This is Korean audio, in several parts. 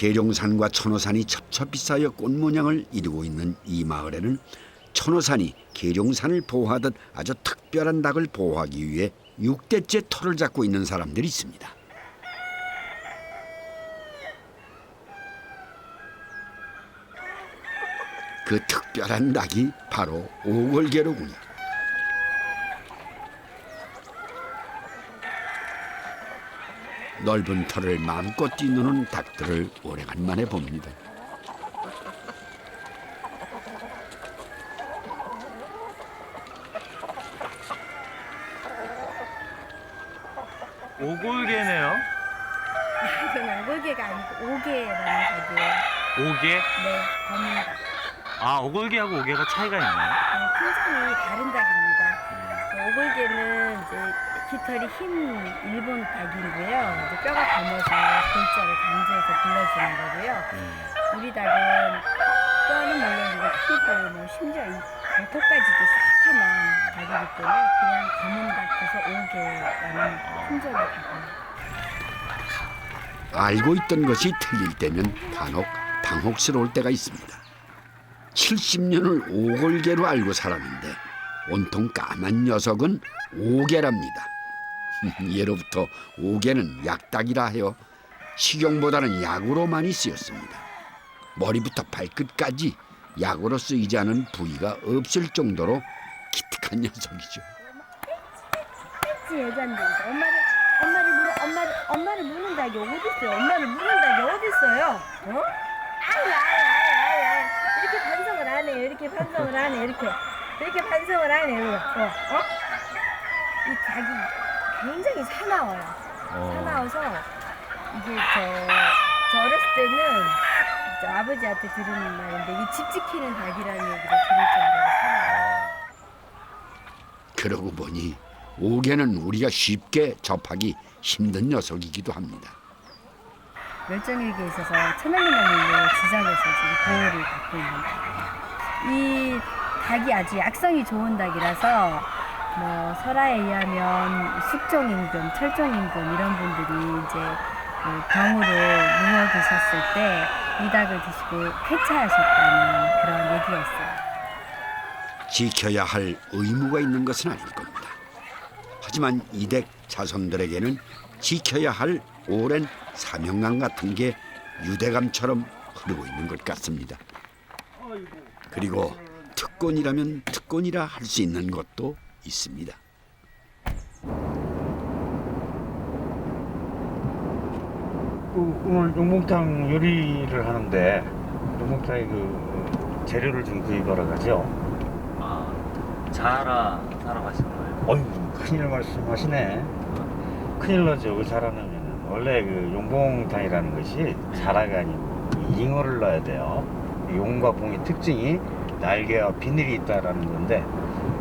계룡산과 천호산이 첩첩이 쌓여 꽃 모양을 이루고 있는 이 마을에는 천호산이 계룡산을 보호하듯 아주 특별한 닭을 보호하기 위해 6대째 터를 잡고 있는 사람들이 있습니다. 그 특별한 닭이 바로 오골개로군요. 넓은 털을 마음껏 뛰노는 닭들을 오래간만에 봅니다. 오골개네요. 이건 오골개가 아니고 오개라는 닭이에요. 오개? 네, 검은 닭. 아, 오골개하고 오개가 차이가 있나요? 품종이 다른 닭입니다. 오골개는 이제 깃털이 흰 일본 닭이고요. 이제 뼈가 검어서 골자를 강조해서 불러주는 거고요. 우리 닭은 뼈는 물론이고 피부, 뭐 심지어 이 발톱까지도 새카만 닭이기 때문에 그냥 검은 닭에서 오개라는 품종의 닭입니다. 알고 있던 것이 틀릴 때면 간혹 당혹스러울 때가 있습니다. 70년을 오골개로 알고 살았는데 온통 까만 녀석은 오개랍니다. 예로부터 오개는 약닭이라 하여 식용보다는 약으로 많이 쓰였습니다. 머리부터 발끝까지 약으로 쓰이지 않은 부위가 없을 정도로 기특한 녀석이죠. 여잔데 엄마를 무는 닭이 어디 있어요? 엄마를 무는 닭이 어디 있어요? 어? 아유. 이렇게 반성을 안 해요. 이렇게 반성을 안 해. 이렇게 반성을 안 해요. 이 닭이 굉장히 사나워요. 사나워서 이게 저 어렸을 때는 저 아버지한테 들은 말인데 이 집 지키는 닭이라는 얘기를 들을 정도로 사나워요. 그러고 보니 오개는 우리가 쉽게 접하기 힘든 녀석이기도 합니다. 멸종위기에 있어서 천연기념물로 지정해서 지금 보호를 받고 있는 닭이에요. 이 닭이 아주 약성이 좋은 닭이라서 뭐 설화에 의하면 숙종임금, 철종임금 이런 분들이 이제 그 병으로 누워 계셨을 때 이 닭을 드시고 폐차하셨다는 그런 얘기가 있어요. 지켜야 할 의무가 있는 것은 아닐 겁니다. 하지만 이댁 자손들에게는 지켜야 할 오랜 사명감 같은 게 유대감처럼 흐르고 있는 것 같습니다. 그리고 특권이라면 특권이라 할 수 있는 것도 있습니다. 오늘 용봉탕 요리를 하는데 용봉탕에 그 재료를 좀 구입하러 가죠. 아, 자라 사러 가신 거예요? 어이구, 큰일 말씀하시네. 큰일 나죠. 그 자라 넣으면 원래 그 용봉탕이라는 것이 자라가 아니고 잉어를 넣어야 돼요. 용과 봉의 특징이 날개와 비늘이 있다라는 건데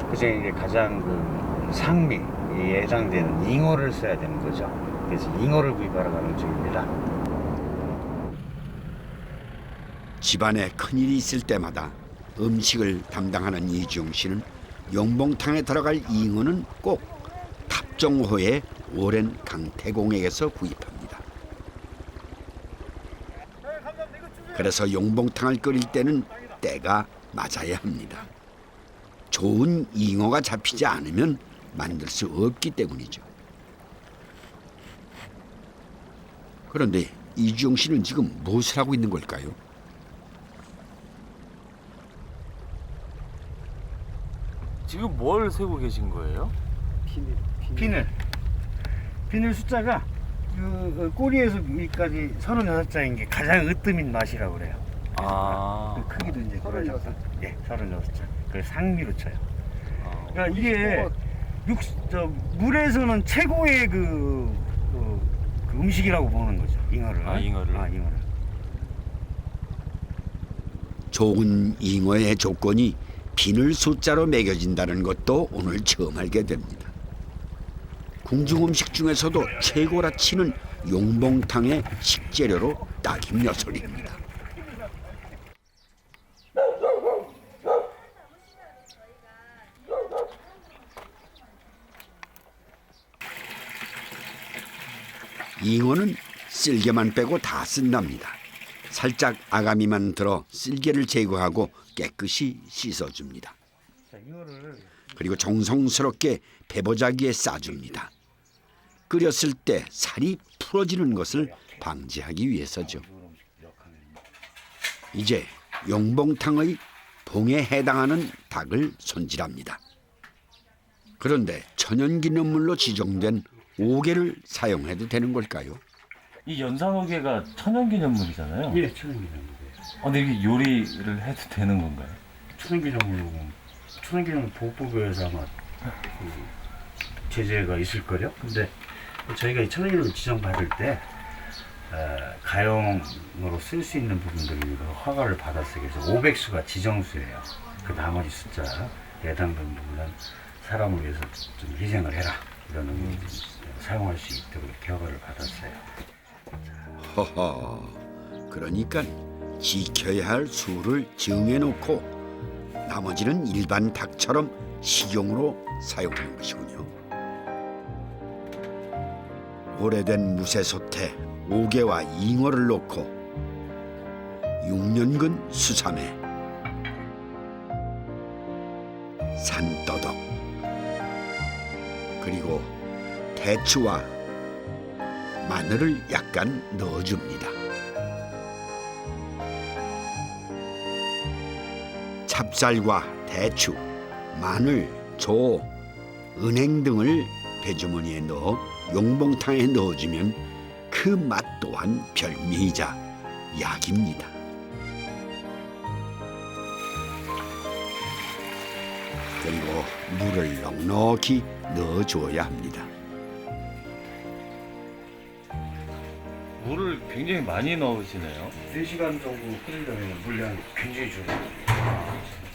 그중에 이제 가장 그 상미에 해당되는 잉어를 써야 되는 거죠. 그래서 잉어를 구입하러 가는 중입니다. 집안에 큰일이 있을 때마다 음식을 담당하는 이주영 씨는 용봉탕에 들어갈 잉어는 꼭 탑정호의 오랜 강태공에게서 구입합니다. 그래서 용봉탕을 끓일 때는 때가 맞아야 합니다. 좋은 잉어가 잡히지 않으면 만들 수 없기 때문이죠. 그런데 이주영 씨는 지금 무엇을 하고 있는 걸까요? 지금 뭘 세고 계신 거예요? 비늘 숫자가 그 꼬리에서 위까지 36장인 게 가장 으뜸인 맛이라고 그래요. 아, 그 크기도 이제 그려져서 예, 36장. 그걸 상미로 쳐요. 그러니까 이게 물에서는 최고의 그 음식이라고 보는 거죠. 잉어를. 잉어를. 좋은 잉어의 조건이 비늘 숫자로 매겨진다는 것도 오늘 처음 알게 됩니다. 궁중 음식 중에서도 최고라 치는 용봉탕의 식재료로 딱인 녀석입니다. 잉어는 쓸개만 빼고 다 쓴답니다. 살짝 아가미만 들어 쓸개를 제거하고 깨끗이 씻어줍니다. 자, 이거를 그리고 정성스럽게 배보자기에 싸줍니다. 끓였을 때 살이 풀어지는 것을 방지하기 위해서죠. 이제 용봉탕의 봉에 해당하는 닭을 손질합니다. 그런데 천연기념물로 지정된 오개를 사용해도 되는 걸까요? 이 연산오개가 천연기념물이잖아요. 예, 천연기념물이에요. 근데 이렇게 요리를 해도 되는 건가요? 천연기념물 보호법에서 아마 그 제재가 있을 거요. 근데 저희가 이 천연기념물 지정받을 때 가용으로 쓸 수 있는 부분들이 허가를 받았어요. 그래서 500수가 지정수예요. 그 나머지 숫자 해당되는 부분은 사람을 위해서 좀 희생을 해라 이런 의미로 사용할 수 있도록 이렇게 허가를 받았어요. 허허, 그러니까 지켜야 할 수를 정해놓고 나머지는 일반 닭처럼 식용으로 사용하는 것이군요. 오래된 무쇠솥에 오개와 잉어를 넣고 6년근 수삼회, 산더덕, 그리고 대추와 마늘을 약간 넣어줍니다. 찹쌀과 대추, 마늘, 조, 은행 등을 배주머니에 넣어 용봉탕에 넣어주면 그 맛 또한 별미이자 약입니다. 그리고 물을 넉넉히 넣어줘야 합니다. 물을 굉장히 많이 넣으시네요. 4시간 정도 끓이려면 물량이 굉장히 줄어요.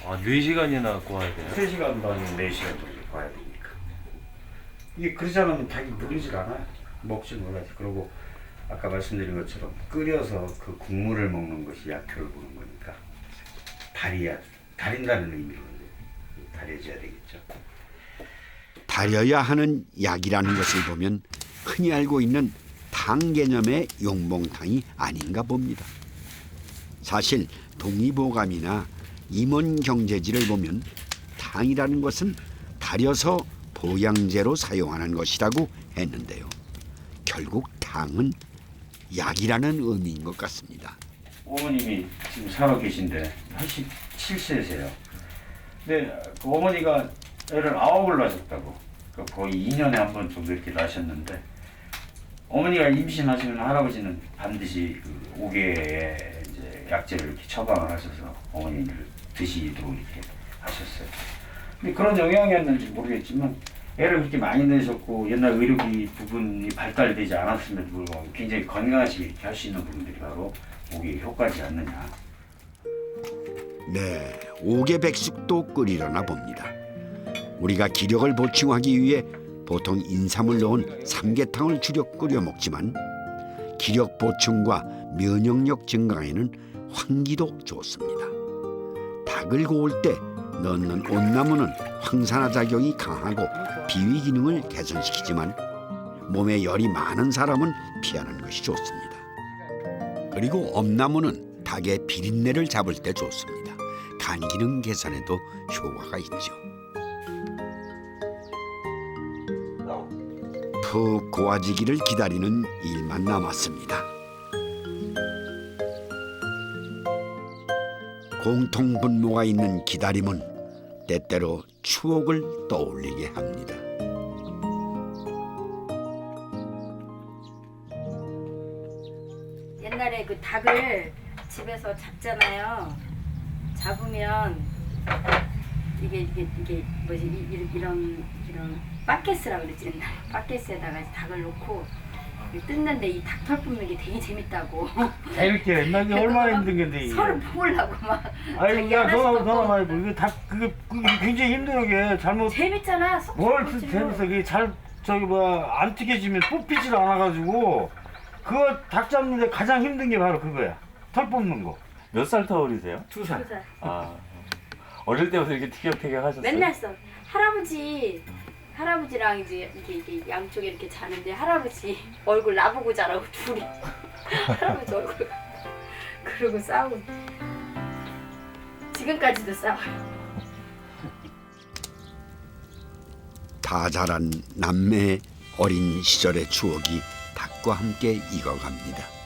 아, 4시간이나 구워야 돼요? 3시간 반이면 4시간 정도 봐야 되니까. 이게 그러지 않으면 닭이 누리질 않아요. 먹질 못하지. 그리고 아까 말씀드린 것처럼 끓여서 그 국물을 먹는 것이 약효를 보는 거니까 달인다는 의미로 달여져야 되겠죠. 달여야 하는 약이라는 것을 보면 흔히 알고 있는 탕 개념의 용봉탕이 아닌가 봅니다. 사실 동의보감이나 임원경제지를 보면 탕이라는 것은 달여서 보양제로 사용하는 것이라고 했는데요. 결국 탕은 약이라는 의미인 것 같습니다. 어머님이 지금 살아 계신데 87세세요. 근데 그 어머니가 애를 9을 낳으셨다고. 거의 2년에 한 번 정도 이렇게 낳으셨는데 어머니가 임신하시면 할아버지는 반드시 그 오개에 이제 약재를 이렇게 처방을 하셔서 어머니를 드시도록 이렇게 하셨어요. 근데 그런 영향이었는지 모르겠지만 애를 그렇게 많이 낳으셨고 옛날 의료기 부분이 발달되지 않았음에도 불구하고 굉장히 건강하시게 이렇게 할 수 있는 부분들이 바로 오개의 효과지 않느냐. 네, 오개백숙도 끓이려나 봅니다. 우리가 기력을 보충하기 위해 보통 인삼을 넣은 삼계탕을 주려 끓여 먹지만 기력 보충과 면역력 증강에는 황기도 좋습니다. 닭을 고울 때 넣는 온나무는 황산화 작용이 강하고 비위 기능을 개선시키지만 몸에 열이 많은 사람은 피하는 것이 좋습니다. 그리고 엄나무는 닭의 비린내를 잡을 때 좋습니다. 간 기능 개선에도 효과가 있죠. 푹 고와지기를 기다리는 일만 남았습니다. 공통분모가 있는 기다림은 때때로 추억을 떠올리게 합니다. 옛날에 그 닭을 집에서 잡잖아요. 잡으면 이게 뭐지 이런 바켓스라 그랬지 옛날에. 바켓스에다가 닭을 넣고 뜯는데 이 닭털 뽑는 게 되게 재밌다고. 이렇게 옛날에 얼마나 힘든 건데 이게. 서로 뽑으려고 막. 아니 자기 야 하나씩 너나 뽑고. 말고 이게 다 그게 굉장히 힘들어 이게 잘못 재밌잖아. 쏙 뭘 뽑지. 재밌어 이게 잘 저기 뭐야 안 튀겨지면 뽑히질 않아가지고 그거 닭 잡는데 가장 힘든 게 바로 그거야. 털 뽑는 거. 몇 살 터울이세요? 2살. 그래서 아, 어릴 때부터 이렇게 티격태격 하셨어요? 맨날 써. 할아버지랑 이제 이게 양쪽에 이렇게 자는데 할아버지 얼굴 나보고 자라고 둘이. 할아버지 얼굴. 그러고 싸우고 지금까지도 싸워요. 다 자란 남매의 어린 시절의 추억이 닭과 함께 익어갑니다.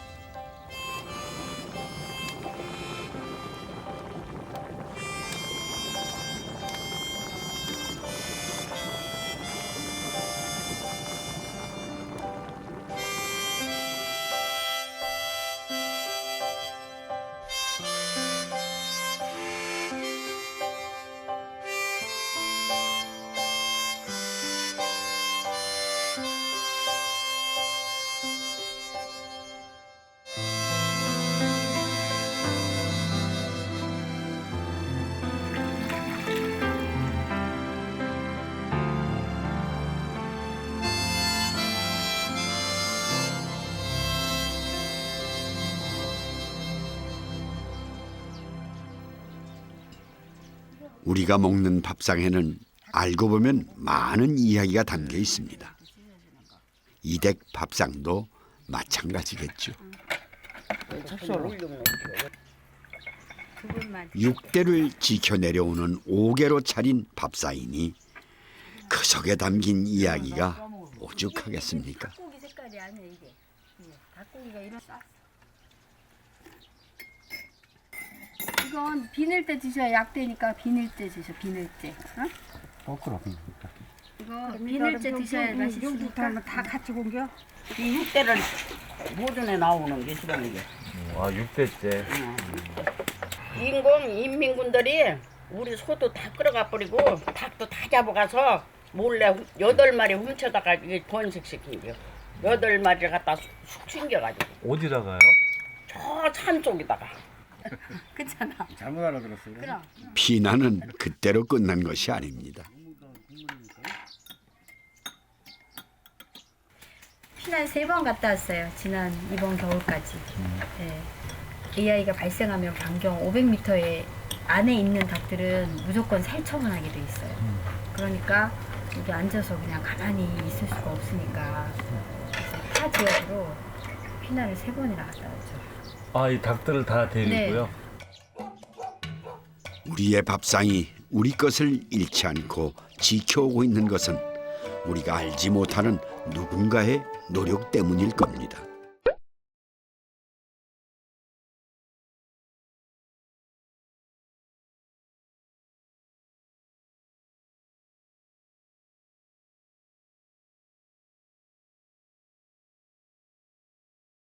우리가 먹는 밥상에는 알고 보면 많은 이야기가 담겨 있습니다. 이댁 밥상도 마찬가지겠죠. 육대를 지켜 내려오는 5개로 차린 밥상이니 그 속에 담긴 이야기가 오죽하겠습니까? 닭고기 색깔이 아니야 이게. 닭고기가 이런 쌌어. 이건 비닐 때 드셔야 약되니까 비닐 때 드셔. 비닐 때. 어? 그럼. 이거 비닐 때 드셔야 맛있으니까. 다 같이 공겨? 이 육대를 모든에 나오는 게 싫은 게. 아 6대째. 인민군들이 우리 소도 다 끌어가 버리고 닭도 다 잡아가서 몰래 8마리 훔쳐다가 이게 번식시킨 겨. 8마리를 갖다 쑥 챙겨가지고 어디다가요? 저 산 쪽에다가. 그렇잖아. 잘못 알아들었어요. 그럼. 피난은 그때로 끝난 것이 아닙니다. 피난 3번 갔다 왔어요. 이번 겨울까지. 네. AI가 발생하면 반경 500m 안에 있는 닭들은 무조건 살처분하게 돼 있어요. 그러니까 여기 앉아서 그냥 가만히 있을 수가 없으니까 그래서 타 지역으로 피난을 3번이나 갔다 왔죠. 아 이 닭들을 다 데리고요. 우리의 밥상이 우리 것을 잃지 않고 지켜오고 있는 것은 우리가 알지 못하는 누군가의 노력 때문일 겁니다.